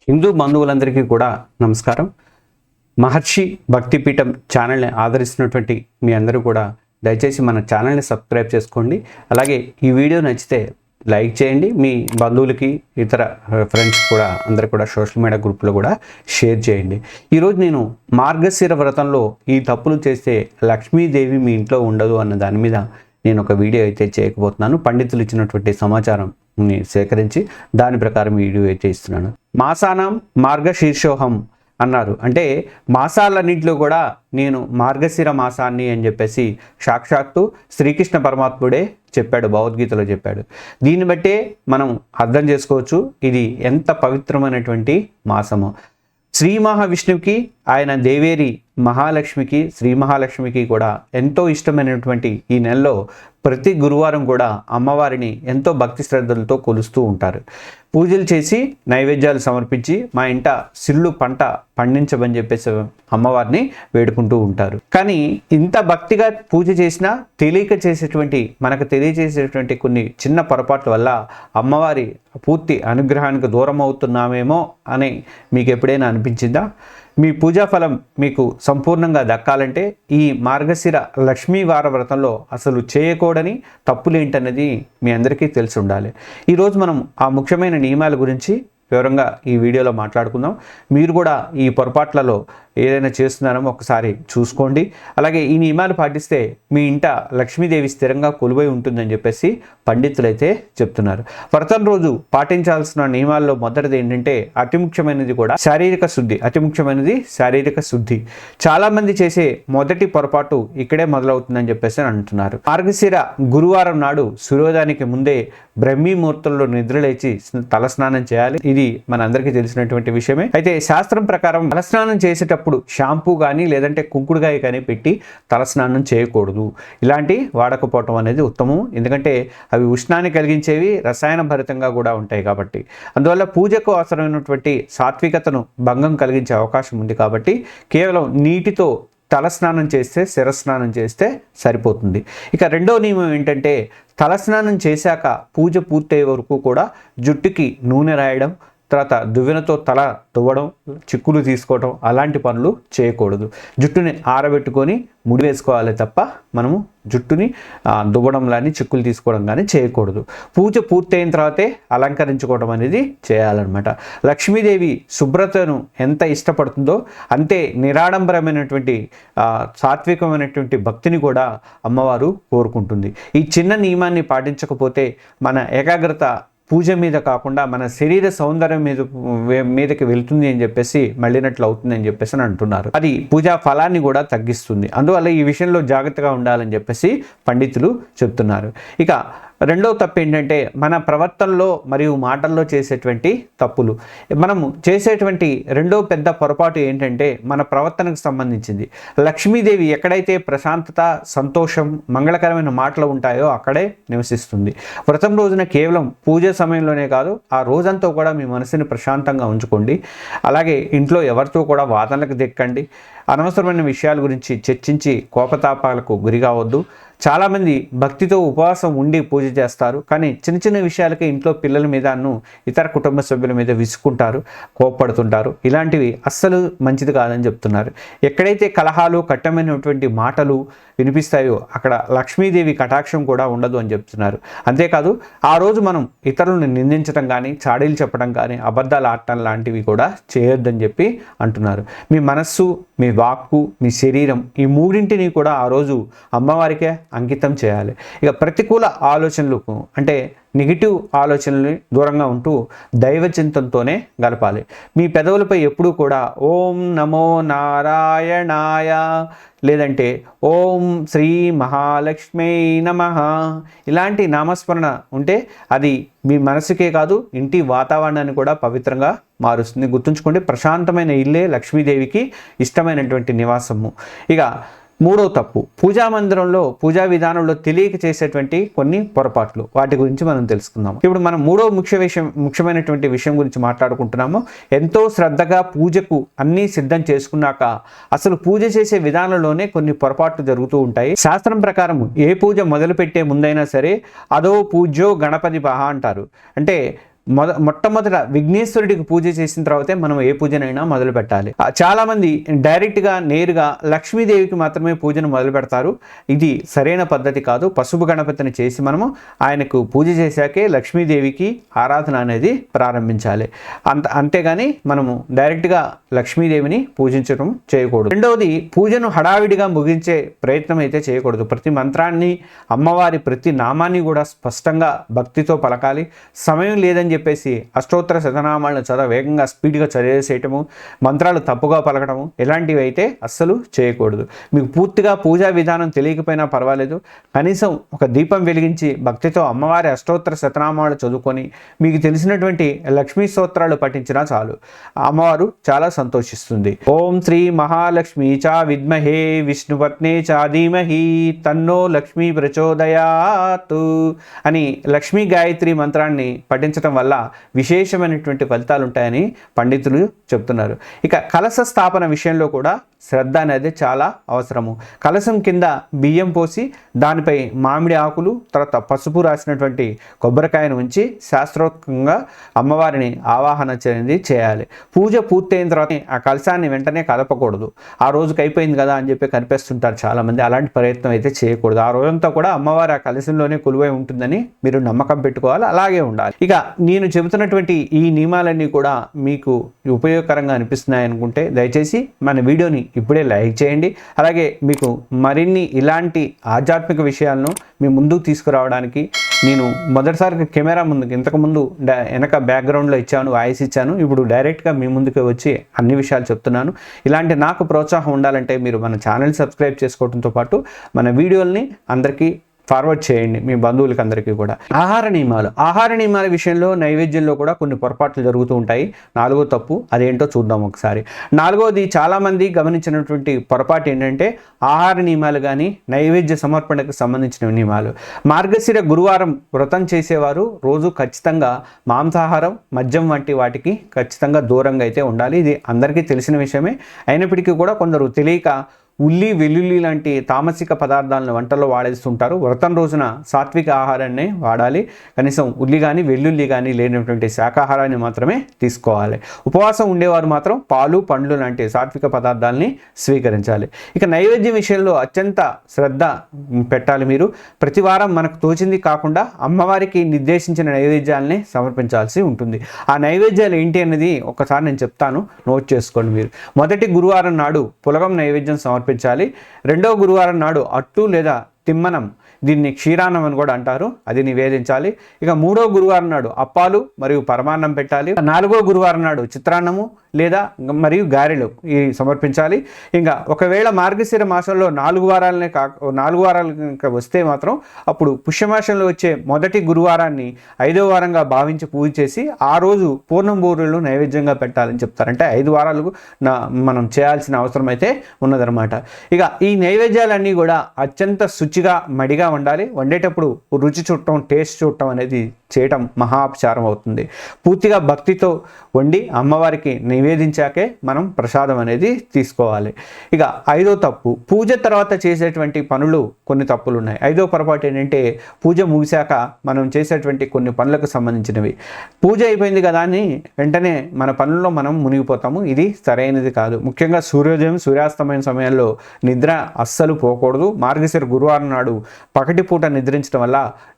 హిందూ బంధువులందరికీ కూడా నమస్కారం. మహర్షి భక్తిపీఠం ఛానల్ని ఆదరిస్తున్నటువంటి మీ అందరూ కూడా దయచేసి మన ఛానల్ని సబ్స్క్రైబ్ చేసుకోండి. అలాగే ఈ వీడియో నచ్చితే లైక్ చేయండి. మీ బంధువులకి ఇతర ఫ్రెండ్స్ కూడా అందరు కూడా సోషల్ మీడియా గ్రూప్లో కూడా షేర్ చేయండి. ఈరోజు నేను మార్గశిర వ్రతంలో ఈ తప్పులు చేస్తే లక్ష్మీదేవి మీ ఇంట్లో ఉండదు అన్న దాని మీద నేను ఒక వీడియో అయితే చేయకపోతున్నాను. పండితులు ఇచ్చినటువంటి సమాచారం సేకరించి దాని ప్రకారం వీడియో అయితే ఇస్తున్నాను. మాసానం మార్గశీర్షోహం అన్నారు. అంటే మాసాలన్నింటిలో కూడా నేను మార్గశిర మాసాన్ని అని చెప్పేసి సాక్షాత్తు శ్రీకృష్ణ పరమాత్ముడే చెప్పాడు, భగవద్గీతలో చెప్పాడు. దీన్ని బట్టే మనం అర్థం చేసుకోవచ్చు ఇది ఎంత పవిత్రమైనటువంటి మాసము. శ్రీ మహావిష్ణువుకి ఆయన దేవేరి మహాలక్ష్మికి శ్రీ మహాలక్ష్మికి కూడా ఎంతో ఇష్టమైనటువంటి ఈ నెలలో ప్రతి గురువారం కూడా అమ్మవారిని ఎంతో భక్తి శ్రద్ధలతో కొలుస్తూ ఉంటారు. పూజలు చేసి నైవేద్యాలు సమర్పించి మా ఇంట సిల్లు పంట పండించమని చెప్పేసి అమ్మవారిని వేడుకుంటూ ఉంటారు. కానీ ఇంత భక్తిగా పూజ చేసినా మనకు తెలియజేసేటువంటి కొన్ని చిన్న పొరపాట్ల వల్ల అమ్మవారి పూర్తి అనుగ్రహానికి దూరం అవుతున్నామేమో అని మీకు ఎప్పుడైనా అనిపించిందా? మీ పూజా ఫలం మీకు సంపూర్ణంగా దక్కాలంటే ఈ మార్గశిర లక్ష్మీవార వ్రతంలో అసలు చేయకూడని తప్పులేంటన్నది మీ అందరికీ తెలిసి ఉండాలి. ఈరోజు మనం ఆ ముఖ్యమైన నియమాల గురించి వివరంగా ఈ వీడియోలో మాట్లాడుకుందాం. మీరు కూడా ఈ పొరపాట్లలో ఏదైనా చేస్తున్నారో ఒకసారి చూసుకోండి. అలాగే ఈ నియమాలు పాటిస్తే మీ ఇంట లక్ష్మీదేవి స్థిరంగా కొలువై ఉంటుందని చెప్పేసి పండితులైతే చెప్తున్నారు. వ్రతం రోజు పాటించాల్సిన నియమాల్లో మొదటిది ఏంటంటే అతి ముఖ్యమైనది శారీరక శుద్ధి. చాలామంది చేసే మొదటి పొరపాటు ఇక్కడే మొదలవుతుందని చెప్పేసి అంటున్నారు. మార్గశిర గురువారం నాడు సూర్యోదయానికి ముందే బ్రహ్మీ ముహూర్తంలో నిద్రలేచి తలస్నానం చేయాలి. ఇది మనందరికీ తెలిసినటువంటి విషయమే. అయితే శాస్త్రం ప్రకారం తలస్నానం చేసేటప్పుడు షాంపూ కానీ లేదంటే కుంకుడుకాయ కానీ పెట్టి తలస్నానం చేయకూడదు. ఇలాంటి వాడకపోవటం అనేది ఉత్తమం. ఎందుకంటే అవి ఉష్ణాన్ని కలిగించేవి, రసాయన భరితంగా కూడా ఉంటాయి కాబట్టి. అందువల్ల పూజకు అవసరమైనటువంటి సాత్వికతను భంగం కలిగించే అవకాశం ఉంది కాబట్టి కేవలం నీటితో తలస్నానం చేస్తే, శిరస్నానం చేస్తే సరిపోతుంది. ఇక రెండో నియమం ఏంటంటే తలస్నానం చేశాక పూజ పూర్తయ్యే వరకు కూడా జుట్టుకి నూనె రాయడం, తర్వాత దువ్వెనతో తల దువ్వడం, చిక్కులు తీసుకోవడం అలాంటి పనులు చేయకూడదు. జుట్టుని ఆరబెట్టుకొని ముడి వేసుకోవాలి తప్ప మనము జుట్టుని దువ్వడం కానీ చిక్కులు తీసుకోవడం కానీ చేయకూడదు. పూజ పూర్తయిన తర్వాతే అలంకరించుకోవడం అనేది చేయాలన్నమాట. లక్ష్మీదేవి శుభ్రతను ఎంత ఇష్టపడుతుందో అంతే నిరాడంబరమైనటువంటి సాత్వికమైనటువంటి భక్తిని కూడా అమ్మవారు కోరుకుంటుంది. ఈ చిన్న నియమాన్ని పాటించకపోతే మన ఏకాగ్రత పూజ మీద కాకుండా మన శరీర సౌందర్యం మీదకి వెళ్తుంది అని చెప్పేసి మళ్ళినట్లు అవుతుంది అని చెప్పేసి అని అంటున్నారు. అది పూజా ఫలాన్ని కూడా తగ్గిస్తుంది. అందువల్ల ఈ విషయంలో జాగ్రత్తగా ఉండాలని చెప్పేసి పండితులు చెప్తున్నారు. ఇక రెండవ తప్పు ఏంటంటే మన ప్రవర్తనలో మరియు మాటల్లో చేసేటువంటి తప్పులు. మనము చేసేటువంటి రెండో పెద్ద పొరపాటు ఏంటంటే మన ప్రవర్తనకు సంబంధించింది. లక్ష్మీదేవి ఎక్కడైతే ప్రశాంతత, సంతోషం, మంగళకరమైన మాటలు ఉంటాయో అక్కడే నివసిస్తుంది. వ్రతం రోజున కేవలం పూజ సమయంలోనే కాదు, ఆ రోజంతా కూడా మీ మనసుని ప్రశాంతంగా ఉంచుకోండి. అలాగే ఇంట్లో ఎవరితో కూడా వాదనలకు దిక్కండి. అనవసరమైన విషయాల గురించి చర్చించి కోపతాపాలకు గురి కావద్దు. చాలామంది భక్తితో ఉపవాసం ఉండి పూజ చేస్తారు, కానీ చిన్న చిన్న విషయాలకి ఇంట్లో పిల్లల మీదను ఇతర కుటుంబ సభ్యుల మీద విసుకుంటారు, కోప్పడుతుంటారు. ఇలాంటివి అస్సలు మంచిది కాదని చెప్తున్నారు. ఎక్కడైతే కలహాలు, కఠినమైనటువంటి మాటలు వినిపిస్తాయో అక్కడ లక్ష్మీదేవి కటాక్షం కూడా ఉండదు అని చెప్తున్నారు. అంతేకాదు ఆ రోజు మనం ఇతరులను నిందించడం కానీ, చాడీలు చెప్పడం కానీ, అబద్ధాలు ఆడటం లాంటివి కూడా చేయొద్దని చెప్పి అంటున్నారు. మీ మనస్సు, మీ వాక్కు, మీ శరీరం ఈ మూడింటిని కూడా ఆ రోజు అమ్మవారికే అంకితం చేయాలి. ఇక ప్రతికూల ఆలోచనలకు అంటే నెగిటివ్ ఆలోచనలు దూరంగా ఉంటూ దైవ చింతనతోనే గడపాలి. మీ పెదవులపై ఎప్పుడూ కూడా ఓం నమో నారాయణాయ లేదంటే ఓం శ్రీ మహాలక్ష్మీ నమః ఇలాంటి నామస్మరణ ఉంటే అది మీ మనసుకే కాదు ఇంటి వాతావరణాన్ని కూడా పవిత్రంగా మారుస్తుంది. గుర్తుంచుకోండి, ప్రశాంతమైన ఇల్లే లక్ష్మీదేవికి ఇష్టమైనటువంటి నివాసము. ఇక మూడో తప్పు, పూజా మందిరంలో పూజా విధానంలో తెలియక చేసేటువంటి కొన్ని పొరపాట్లు. వాటి గురించి మనం తెలుసుకుందాం. ఇప్పుడు మనం మూడో ముఖ్యమైనటువంటి విషయం గురించి మాట్లాడుకుంటున్నాము. ఎంతో శ్రద్ధగా పూజకు అన్నీ సిద్ధం చేసుకున్నాక అసలు పూజ చేసే విధానంలోనే కొన్ని పొరపాట్లు జరుగుతూ ఉంటాయి. శాస్త్రం ప్రకారం ఏ పూజ మొదలుపెట్టే ముందైనా సరే అదో పూజ్యో గణపతి పహ అంటారు. అంటే మొట్టమొదట విఘ్నేశ్వరుడికి పూజ చేసిన తర్వాతే మనం ఏ పూజనైనా మొదలు పెట్టాలి. చాలామంది డైరెక్ట్గా నేరుగా లక్ష్మీదేవికి మాత్రమే పూజను మొదలు పెడతారు. ఇది సరైన పద్ధతి కాదు. పసుపు గణపతిని చేసి మనము ఆయనకు పూజ చేశాకే లక్ష్మీదేవికి ఆరాధన అనేది ప్రారంభించాలి. అంతేగాని మనము డైరెక్ట్గా లక్ష్మీదేవిని పూజించడం చేయకూడదు. రెండవది, పూజను హడావిడిగా ముగించే ప్రయత్నం అయితే చేయకూడదు. ప్రతి మంత్రాన్ని, అమ్మవారి ప్రతి నామాన్ని కూడా స్పష్టంగా భక్తితో పలకాలి. సమయం లేదని చెప్పేసి అష్టోత్తర శతనామాలను చాలా వేగంగా స్పీడ్గా చదివేసేయటము, మంత్రాలు తప్పుగా పలకటము ఇలాంటివి అయితే అస్సలు చేయకూడదు. మీకు పూర్తిగా పూజా విధానం తెలియకపోయినా పర్వాలేదు, కనీసం ఒక దీపం వెలిగించి భక్తితో అమ్మవారి అష్టోత్తర శతనామాలు చదువుకొని మీకు తెలిసినటువంటి లక్ష్మీ స్తోత్రాలు పఠించినా చాలు, అమ్మవారు చాలా సంతోషిస్తుంది. ఓం శ్రీ మహాలక్ష్మి చ విద్మహే విష్ణుపత్నే చ ధీమహి తన్నో లక్ష్మీ ప్రచోదయాత్ అని లక్ష్మీ గాయత్రి మంత్రాన్ని పఠించడం వల్ల విశేషమైనటువంటి ఫలితాలు ఉంటాయని పండితులు చెప్తున్నారు. ఇక కలశ స్థాపన విషయంలో కూడా శ్రద్ధ అనేది చాలా అవసరము. కలశం కింద బియ్యం పోసి దానిపై మామిడి ఆకులు, తర్వాత పసుపు రాసినటువంటి కొబ్బరికాయను ఉంచి శాస్త్రోక్తంగా అమ్మవారిని ఆవాహన చేయాలి. పూజ పూర్తయిన తర్వాత ఆ కలశాన్ని వెంటనే కలపకూడదు. ఆ రోజుకి అయిపోయింది కదా అని చెప్పి కనిపిస్తుంటారు చాలామంది. అలాంటి ప్రయత్నం అయితే చేయకూడదు. ఆ రోజంతా కూడా అమ్మవారి ఆ కలశంలోనే కొలువై ఉంటుందని మీరు నమ్మకం పెట్టుకోవాలి, అలాగే ఉండాలి. ఇక నేను చెబుతున్నటువంటి ఈ నియమాలన్నీ కూడా మీకు ఉపయోగకరంగా అనిపిస్తున్నాయి అనుకుంటే దయచేసి మన వీడియోని ఇప్పుడే లైక్ చేయండి. అలాగే మీకు మరిన్ని ఇలాంటి ఆధ్యాత్మిక విషయాలను మీ ముందుకు తీసుకురావడానికి నేను మొదటిసారి కెమెరా ముందుకు, ఇంతకుముందు వెనక బ్యాక్గ్రౌండ్లో ఇచ్చాను, వాయిస్ ఇచ్చాను, ఇప్పుడు డైరెక్ట్గా మీ ముందుకు వచ్చి అన్ని విషయాలు చెప్తున్నాను. ఇలాంటి నాకు ప్రోత్సాహం ఉండాలంటే మీరు మన ఛానల్ సబ్స్క్రైబ్ చేసుకోవడంతో పాటు మన వీడియోల్ని అందరికీ ఫార్వర్డ్ చేయండి, మీ బంధువులకి అందరికీ కూడా. ఆహార నియమాల విషయంలో నైవేద్యంలో కూడా కొన్ని పొరపాట్లు జరుగుతూ ఉంటాయి. 4వ తప్పు అదేంటో చూద్దాం ఒకసారి. 4వది, చాలామంది గమనించినటువంటి పొరపాటు ఏంటంటే ఆహార నియమాలు కానీ నైవేద్య సమర్పణకు సంబంధించిన నియమాలు. మార్గశిర గురువారం వ్రతం చేసేవారు రోజు ఖచ్చితంగా మాంసాహారం, మద్యం వంటి వాటికి ఖచ్చితంగా దూరంగా అయితే ఉండాలి. ఇది అందరికీ తెలిసిన విషయమే. అయినప్పటికీ కూడా కొందరు తెలియక ఉల్లి, వెల్లుల్లి లాంటి తామసిక పదార్థాలను వంటల్లో వాడేస్తుంటారు. వ్రతం రోజున సాత్విక ఆహారాన్ని వాడాలి. కనీసం ఉల్లి కానీ వెల్లుల్లి కానీ లేనటువంటి శాకాహారాన్ని మాత్రమే తీసుకోవాలి. ఉపవాసం ఉండేవారు మాత్రం పాలు, పండ్లు లాంటి సాత్విక పదార్థాలని స్వీకరించాలి. ఇక నైవేద్యం విషయంలో అత్యంత శ్రద్ధ పెట్టాలి. మీరు ప్రతి వారం మనకు తోచింది కాకుండా అమ్మవారికి నిర్దేశించిన నైవేద్యాలని సమర్పించాల్సి ఉంటుంది. ఆ నైవేద్యాలు ఏంటి అన్నది ఒకసారి నేను చెప్తాను, నోట్ చేసుకోండి మీరు. మొదటి గురువారం నాడు పులగం నైవేద్యం సమర్పించాలి. 2వ గురువారం నాడు అట్టు లేదా తిమ్మనం, దీన్ని క్షీరాన్నం అని కూడా అంటారు, అది నివేదించాలి. ఇక 3వ గురువారం నాడు అప్పాలు మరియు పరమాన్నం పెట్టాలి. 4వ గురువారం నాడు చిత్రాన్నము లేదా మరియు గారెలు సమర్పించాలి. ఇంకా ఒకవేళ మార్గశిర మాసంలో 4 వారాలు వస్తే మాత్రం అప్పుడు పుష్యమాసంలో వచ్చే మొదటి గురువారాన్ని 5వ వారంగా భావించి పూజ చేసి ఆ రోజు పూర్ణం బూరెలు నైవేద్యంగా పెట్టాలని చెప్తారు. అంటే 5 వారాలకు మనం చేయాల్సిన అవసరం అయితే ఉన్నదనమాట. ఇక ఈ నైవేద్యాలన్నీ కూడా అత్యంత శుచిగా, మడిగా వండాలి. వండేటప్పుడు రుచి చూడటం, టేస్ట్ చూడటం అనేది చేయటం మహాపచారం అవుతుంది. పూర్తిగా భక్తితో వండి అమ్మవారికి నివేదించాకే మనం ప్రసాదం అనేది తీసుకోవాలి. ఇక 5వ తప్పు, పూజ తర్వాత చేసేటువంటి పనులు కొన్ని తప్పులు ఉన్నాయి. 5వ పొరపాటు ఏంటంటే పూజ ముగిశాక మనం చేసేటువంటి కొన్ని పనులకు సంబంధించినవి. పూజ అయిపోయింది కదా అని వెంటనే మన పనుల్లో మనం మునిగిపోతాము. ఇది సరైనది కాదు. ముఖ్యంగా సూర్యోదయం, సూర్యాస్తమయం సమయంలో నిద్ర అస్సలు పోకూడదు. మార్గశిర గురువారం నాడు పగటిపూట నిద్రించడం వల్ల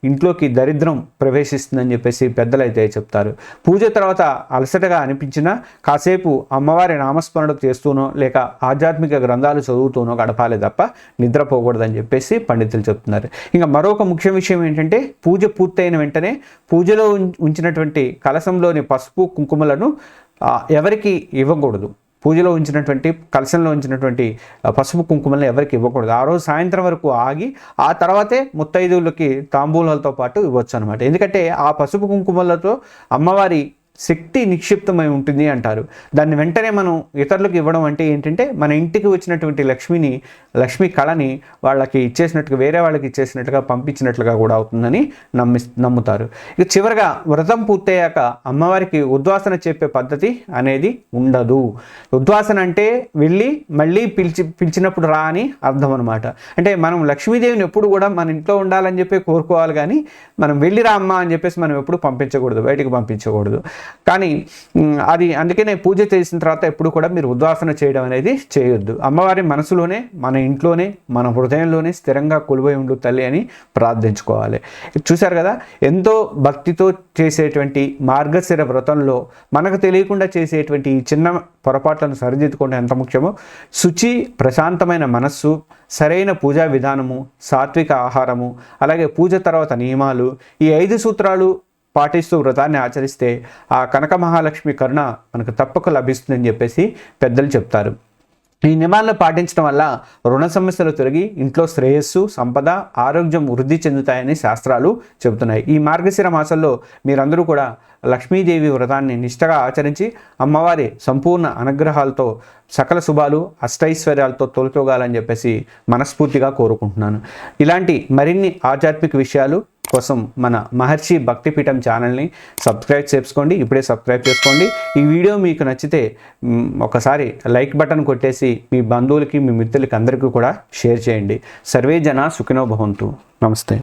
ఇంట్లోకి దరిద్రం ప్రవేశిస్తుందని చెప్పేసి పెద్దలు అయితే చెప్తారు. పూజ తర్వాత అలసటగా అనిపించినా కాసేపు అమ్మవారి నామస్మరణ చేస్తూనో లేక ఆధ్యాత్మిక గ్రంథాలు చదువుతూనో గడపాలి తప్ప నిద్రపోకూడదని చెప్పేసి పండితులు చెప్తున్నారు. ఇంకా మరొక ముఖ్య విషయం ఏంటంటే పూజ పూర్తయిన వెంటనే పూజలో ఉంచినటువంటి కలశంలోని పసుపు, కుంకుమలను ఎవరికి ఇవ్వకూడదు. పూజలో ఉంచినటువంటి కలశంలో ఉంచినటువంటి పసుపు కుంకుమలను ఎవరికి ఇవ్వకూడదు. ఆ రోజు సాయంత్రం వరకు ఆగి ఆ తర్వాతే ముత్తైదువులకి తాంబూలాలతో పాటు ఇవ్వచ్చు అనమాట. ఎందుకంటే ఆ పసుపు కుంకుమలతో అమ్మవారి శక్తి నిక్షిప్తమై ఉంటుంది అంటారు. దాన్ని వెంటనే మనం ఇతరులకు ఇవ్వడం అంటే ఏంటంటే మన ఇంటికి వచ్చినటువంటి లక్ష్మీ కళని వాళ్ళకి ఇచ్చేసినట్టుగా, వేరే వాళ్ళకి ఇచ్చేసినట్టుగా, పంపించినట్లుగా కూడా అవుతుందని నమ్ముతారు. ఇక చివరిగా వ్రతం పూర్తయ్యాక అమ్మవారికి ఉద్వాసన చెప్పే పద్ధతి అనేది ఉండదు. ఉద్వాసన అంటే వెళ్ళి మళ్ళీ పిలిచినప్పుడు రా అని అర్థం అనమాట. అంటే మనం లక్ష్మీదేవిని ఎప్పుడు కూడా మన ఇంట్లో ఉండాలని చెప్పి కోరుకోవాలి, కానీ మనం వెళ్ళి రా అమ్మ అని చెప్పేసి మనం ఎప్పుడు పంపించకూడదు, బయటికి పంపించకూడదు. కానీ అది అందుకనే పూజ చేసిన తర్వాత ఎప్పుడు కూడా మీరు ఉద్వాసన చేయడం అనేది చేయొద్దు. అమ్మవారి మనసులోనే, మన ఇంట్లోనే, మన హృదయంలోనే స్థిరంగా కొలువై ఉండు తల్లి అని ప్రార్థించుకోవాలి. చూశారు కదా, ఎంతో భక్తితో చేసేటువంటి మార్గశిర వ్రతంలో మనకు తెలియకుండా చేసేటువంటి ఈ చిన్న పొరపాట్లను సరిదిద్దుకోవడం ఎంత ముఖ్యమో, శుచి, ప్రశాంతమైన మనస్సు, సరైన పూజా విధానము, సాత్విక ఆహారము, అలాగే పూజ తర్వాత నియమాలు, ఈ 5 సూత్రాలు పాటిస్తూ వ్రతాన్ని ఆచరిస్తే ఆ కనక మహాలక్ష్మి కరుణ మనకు తప్పక లభిస్తుందని చెప్పేసి పెద్దలు చెప్తారు. ఈ నియమాలను పాటించడం వల్ల రుణ సమస్యలు తొలగి ఇంట్లో శ్రేయస్సు, సంపద, ఆరోగ్యం వృద్ధి చెందుతాయని శాస్త్రాలు చెబుతున్నాయి. ఈ మార్గశిర మాసంలో మీరందరూ కూడా లక్ష్మీదేవి వ్రతాన్ని నిష్ఠగా ఆచరించి అమ్మవారి సంపూర్ణ అనుగ్రహాలతో సకల శుభాలు, అష్టైశ్వర్యాలతో తొలతూగాలని చెప్పేసి మనస్ఫూర్తిగా కోరుకుంటున్నాను. ఇలాంటి మరిన్ని ఆధ్యాత్మిక విషయాలు కోసం మన మహర్షి భక్తిపీఠం ఛానల్ని సబ్స్క్రైబ్ చేసుకోండి. ఇప్పుడే సబ్స్క్రైబ్ చేసుకోండి. ఈ వీడియో మీకు నచ్చితే ఒకసారి లైక్ బటన్ కొట్టేసి మీ బంధువులకి, మీ మిత్రులకి అందరికీ కూడా షేర్ చేయండి. సర్వే జన సుఖినో భవంతు. నమస్తే.